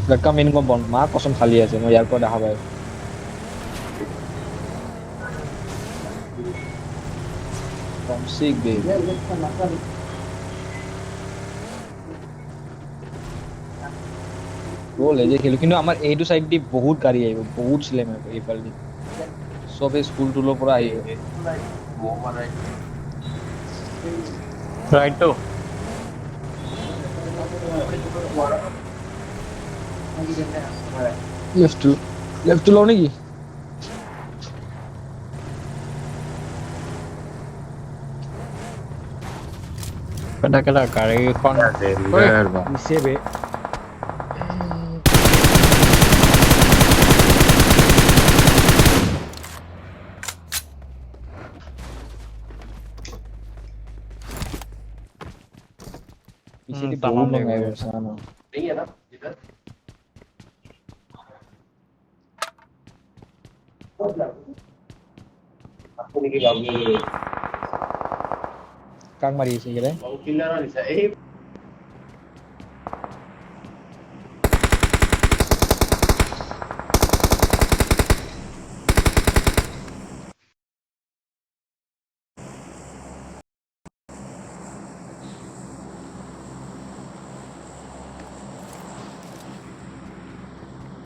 লটকা main compound মা কসম খালি আছে মই ইয়াৰ পৰা দেখা পাই টমসিক বে বল এই যে খেলো কিন্তু আমাৰ এইটো সাইড দি বহুত গাড়ী আহিব বহুত স্লেম আহিব এইফাল দি সবে স্কুল টুলৰ পৰা আহিব রাইট তো লেফট টু লও নেকি কেটা কেটা গাড়ীখন ঐ রেন্ডার বা নিচে বে पीछे की बहुत लोग आए हुए हैं सामने কাক মাৰি আছে কেলে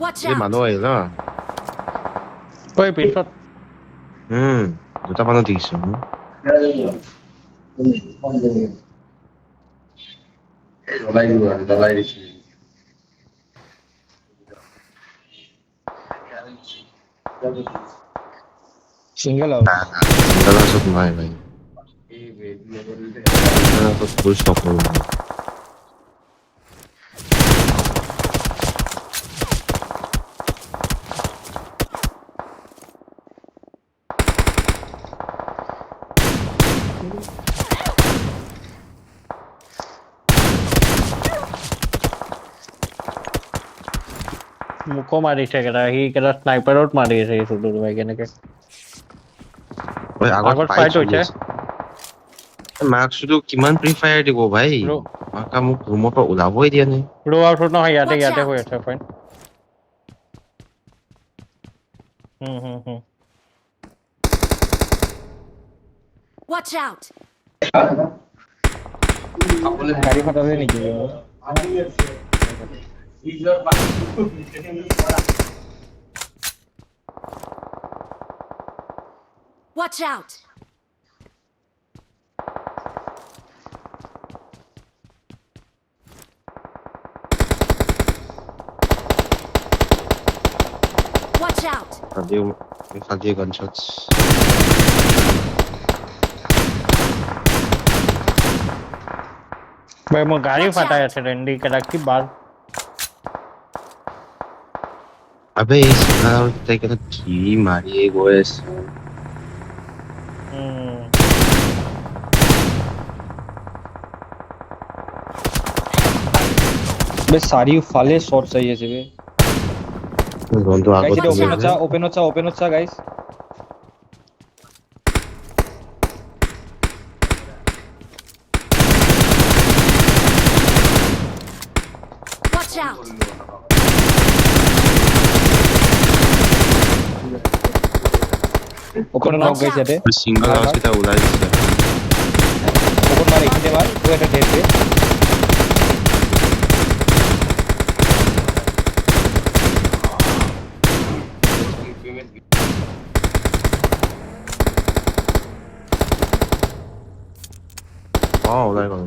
Watch এই out! মানুহ আহিল ন ঐ পিছত দুটা মানুহ দেখিছো জ্বলাই দিছো সিঙ্গেল না হাউস না চিন্তা চব নহয় ভাই ফুল ষ্টপ কৰো মোকো মাৰিছে কেটা সি কেটা স্নাইপাৰত মাৰি আছে সি সুদূৰ ভাই কেনেকে ঐ আগত আগত ফাইট ফাইট চলি হৈছে আছে মাক শুধু কিমান প্ৰি ফায়াৰ দিব ভাই মাকা মোক ৰুমৰ পৰা ওলাবই দিয়া নাই ৰ আউট নহয় ইয়াতে Watch ইয়াতে out! হৈ আছে ফাইন হুম Watch out! গাড়ী ফাটালে নেকি Watch out! Watch out! Sadio gunshots ভাই মোৰ গাড়ী Watch ফাটাই out! আছে ৰেন্ডি কেটা কি বাল আবে এই চিধাৰ কেইটা কি মাৰিয়ে গৈ আছে বে চাৰিওফালে শ্বট চাই আছে বে যোনটো গাইস আগত এটা Watch ওপেনত out! চা গাইস Watch out! ওপেনত নক গাইস ইয়াতে সিংগল হাউচ কেইটা ওলাই দিছে ওপেন মাৰ এইখিনিতে মাৰ ও এটা ডেড বে ওলাই গ'ল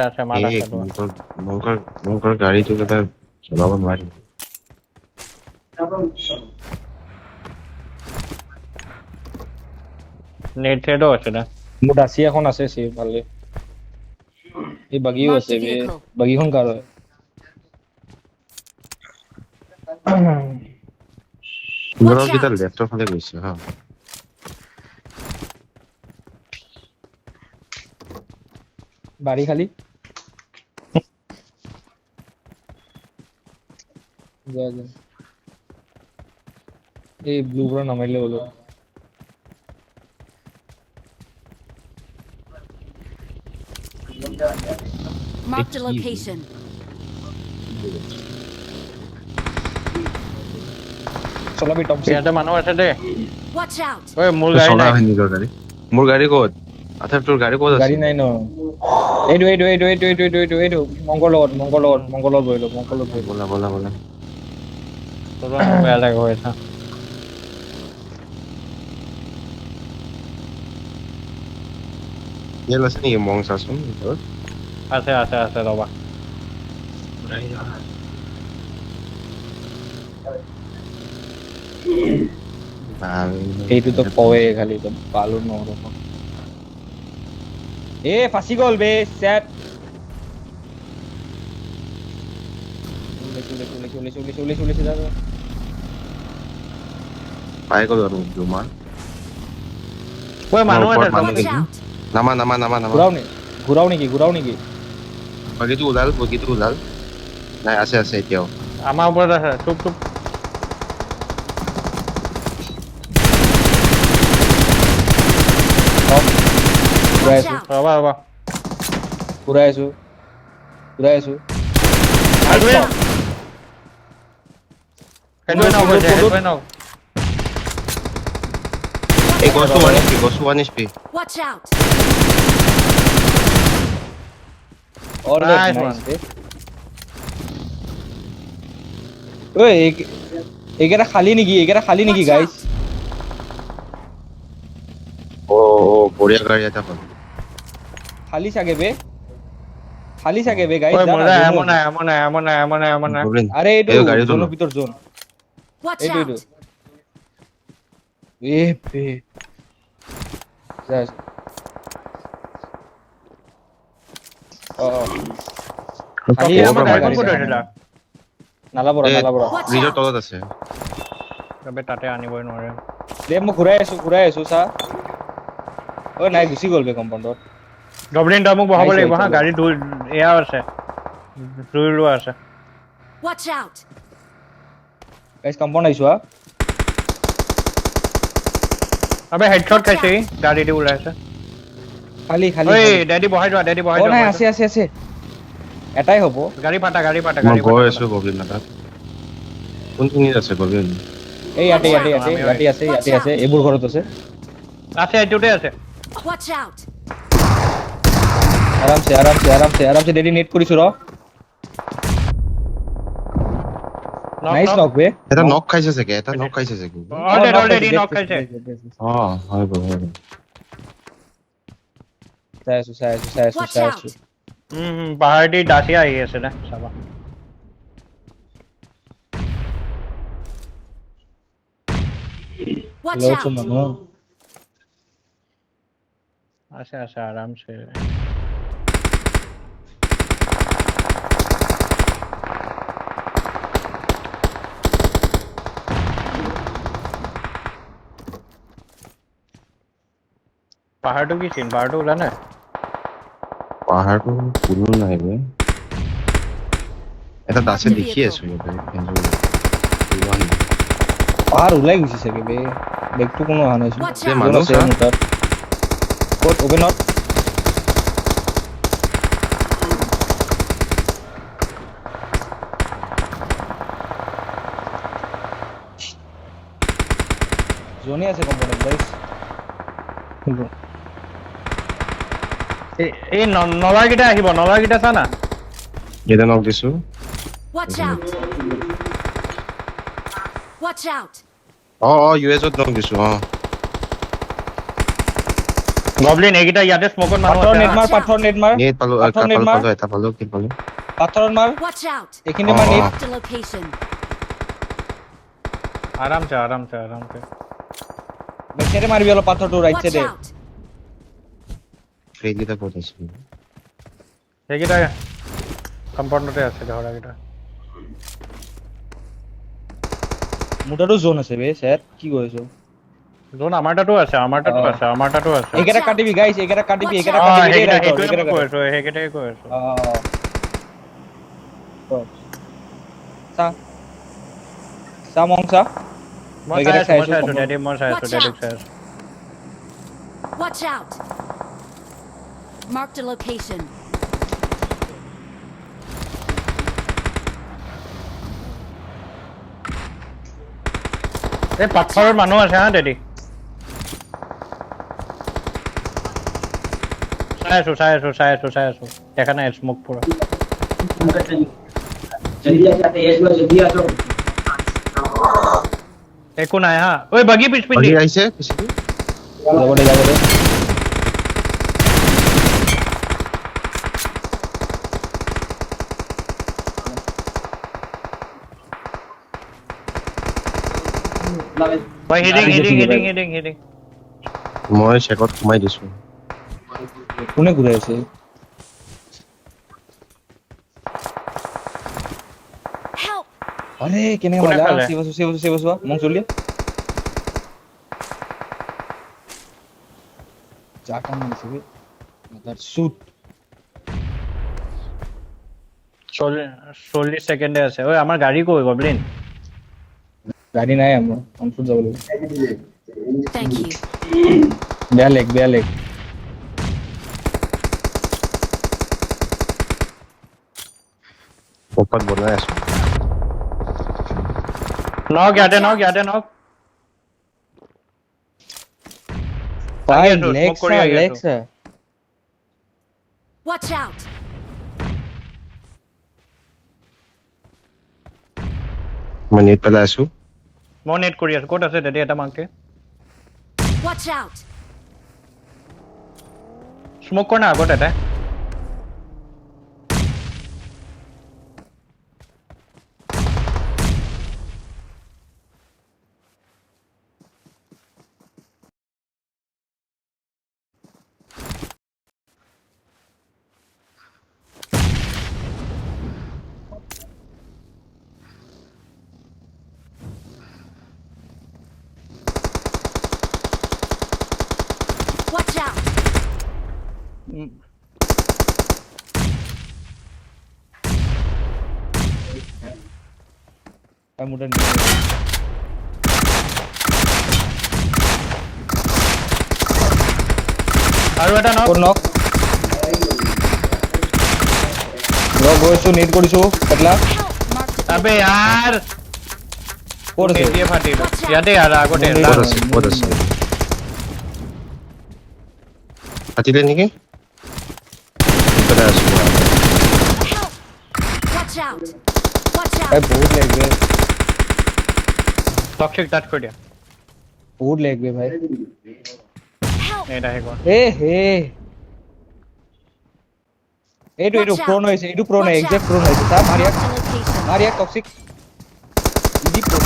আছে মাৰ এই আছে মোৰ গাড়ীটো কেইটা চলাব নোৱাৰিম নেট চেটও আছে না মোৰ ডাচি এখন আছে সি ভালে এই বাগিও Marked আছে a বে vehicle. বাগিখন কাৰ হয় পুনৰ কেইটা লেফ্টৰ ফালে গৈছে হা বাড়ি খালি যা যা এই ব্লু পৰা নামাৰিলে হলো Marked a Thank you. location. চলাবি টপ ইয়াতে মানুহ আছে দেই Watch out! ঐ মোৰ তোৰ গাড়ী চলা নাই হয় নিজৰ গাড়ী মোৰ গাড়ী ক'ত আচ্ছা তোৰ গাড়ী ক'ত আছে গাড়ী নাই ন এইটো মংগলৰ লগত বহিলো বলা বলা বলা তোৰ মোৰ বেয়া লাগে হৈ আছে তেল আছে নেকি মং চাচোন ভিতৰত আছে আছে আছে ৰবা এইটো তো কৱে খালি তো পালো নহ'ব এ ফাঁচি গ'ল বে চেট উলিছে যা পাই গ'লো আৰু জুমা ঐ মানুহ আছে ওপৰত মানুহ Watch নেকি? out! নামা ঘূৰাও নেকি বাকীটো ওলাল নাই আছে এতিয়াও আমাৰ ওপৰত আছে চুপ চুপ Watch Right. out! ৰবা ৰবা ঘূৰাই আছো সেইটোৱে নক হৈছে সেইটোৱে নক এই গছটো 1 HP Watch out! और Nice one. ओए एगेरा खाली नहीं Watch गाइस out! ও বঢ়িয়া গাড়ী এটা পালো खाली सागे बे गाइस ঐ মোৰ এমন নাই अरे এই গাড়ী जोन তোলো भीतर zone Watch Hey, out! dude. ए बे जास খালি এই আমাৰ আমাৰ গাড়ীখন গাড়ী ক'ত নাই। আছিলা নালা পৰা Watch ব্ৰিজৰ out! তলত আছে তবে তাতে আনিবই নোৱাৰে দে মই ঘূৰাই আছো চা ঐ নাই গুচি গ'ল বে কম্পাউণ্ডত ডবলিন তই মোক বহাব Nice, লাগিব হা nice. গাড়ী এয়াও আছে দুই লোৱা আছে Watch out! গাইস কম্পাউণ্ড আহিছো হা আবে হেডশট খাইছে ই গাড়ী দি ওলাই আছে খালি ঐ ডেডি বহাই যোৱা অ নাই আছে এটাই হ'ব গাড়ী পাতা মই গৈ আছো গভীৰ নাথাক কোনখিনিত আছে গভীৰ এই ইয়াতে আছে এইবোৰ ঘৰত আছে আছে এইটোতে আছে Watch out! আৰামছে ডেডি নেট কৰিছো ৰ নক, নাইস নক। নক বে এটা নক খাইছে চাগে অলৰেডি নক খাইছে অ হয় গ'ল চাই Watch আছো out! পাহাৰ দি দাসিয়া আহি আছে না চাবা Watch লৈছো out! মানুহ আছে আৰামছে পাহাৰটো কি চিন পাহাৰটো ওলা নাই পাহাৰটো কোনো নাই বে এটা দাসে দেখি আছো ইয়াতে পাহাৰ ওলাই গৈছে চাগে বে বেগটো কোনো অহা নাই Watch যে out! মানুহ চা ক'ত অপেনত জোনে আছে কম্পাউণ্ডত গাইস এই নলাকেইটা আহিব নলাকেইটা চা না এটা নক দিছো Watch out! Watch out! অ ইউএছত নক দিছো অ গবলিন এইকেইটা ইয়াতে স্মোকত মানুহ পাথৰ আছে নেট মাৰ নেট পালো পাথৰ নেট মাৰ এটা পালো কি পালো পাথৰত মাৰ Watch out! এইখিনি মাৰ নেট Marked a location. আৰামছে বেকেৰে মাৰিবি অলপ পাথৰটো ৰাইট Watch সাইডে out! ফ্ৰেইলিটা ক'ত আছে সেইকেইটা কম্পাউণ্ডতে আছে ধৰাকেইটা মোটাটো জোন আছে বে স্যাৰ কি কইছো জোন আমাৰ তাতো আছে একেটা কাটিবি গাইস একেটা কাটিবি সেইকেইটাই কৈ আছো সা সা মংসা মই এইকেইটা চাই চাইছো, আছো ডেডি মই চাই আছো Watch ডেডিক out. চাই আছো Watch out! Marked a location. এই পাথৰৰ মানুহ আছে হা দেদি চাই আছো দেখা নাই স্মোক পুৰা একো নাই হা ঐ বাগি পিছ পিন্ধি বাগি আহিছে পিছদি যাব দে ভাই হিডিং মই চেকত সোমাই দিছো কোনে ঘূৰাই আছে Help! আৰে কেনেকে কোনে মাৰিলা খালে? সেবসু মং চলি চাটা মাৰিছে বে মাদাৰ শুট 40 সেকেন্ডে আছে ঐ আমাৰ গাড়ী কই গবলিন গাড়ী নাই আমাৰ কনফুট যাব লাগিব Thank you. বেয়া লেগ পপাত বনাই আছো নক ইয়াতে নক পাই আহি আছো, smoke কৰি আহি আছো। Legs Watch out! মই নেট পেলাই আছো মই নেট কৰি আছো ক'ত আছে দেদি এটা মাংকে Watch out! স্মোক কৰ না আগত এটা Watch out! মুটা আৰু এটা নক কোন নক গৈছো নেট কৰিছো পেটলা Help! Mark the আবে यार ক'ত আছে নেট দিয়ে ফাটিল ইয়াতে আৰু আগতে মোৰ ক'ত নেট আছে ক'ত আছে কাটিলে নেকি পেলাই আছো help! Watch out! Watch এই out! বহুত লেগ বে টক্সিক টাচ কৰি দিয়া বহুত লেগ বে ভাই Help! নেট আহি গ'ল এ হে এইটো Watch out. প্ৰ নহয় এইটো প্ৰ নহয় Watch এক্সাক্ট out. প্ৰ নহয় তা মাৰিয়া Mark the location. মাৰিয়া টক্সিক ইজি প্ৰ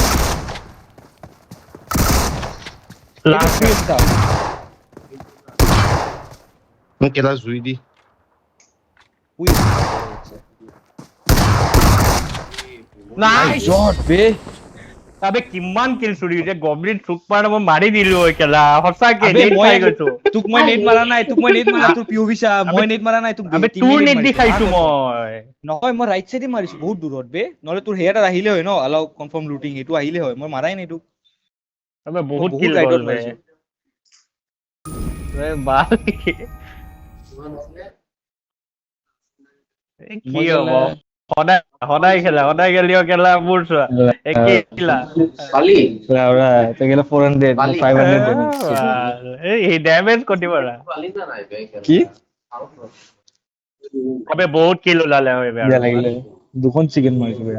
লাষ্ট মই কেলা জুই দি নাইস শট বে আবে কিমান কিল চুৰি হৈছে গবলিন চুক পাৰ মই মাৰি দিলো ঐ কেলা সঁচাকে আবে নেট মই খাই গৈছো তোক মই নেট মাৰা নাই তোৰ পিওভি চা মই নেট মাৰা নাই তোক আবে তোৰ নেট দি খাইছো মই নহয় মই ৰাইট সাইডে মাৰিছো বহুত দূৰত বে নহলে তোৰ হেয়াৰ আহিলে হয় ন আলাউ কনফাৰ্ম লুটিং এইটো আহিলে হয় মই মাৰাই নাই তোক আবে বহুত বহুত কিল ৰাইটত গ'ল বে মাৰিছো। বে বাল কি মই হ'ব কেলা- সদায় খেলিও কেলা মোৰ চোৱা একে খেলা লাউৰা তই গেলা 400 মই 500 damage। এই ড্যামেজ কটি মাৰা কি আবে বহুত কিল ওলালে হয় বেয়া লাগিলে দুখন চিকেন মাৰিছো বে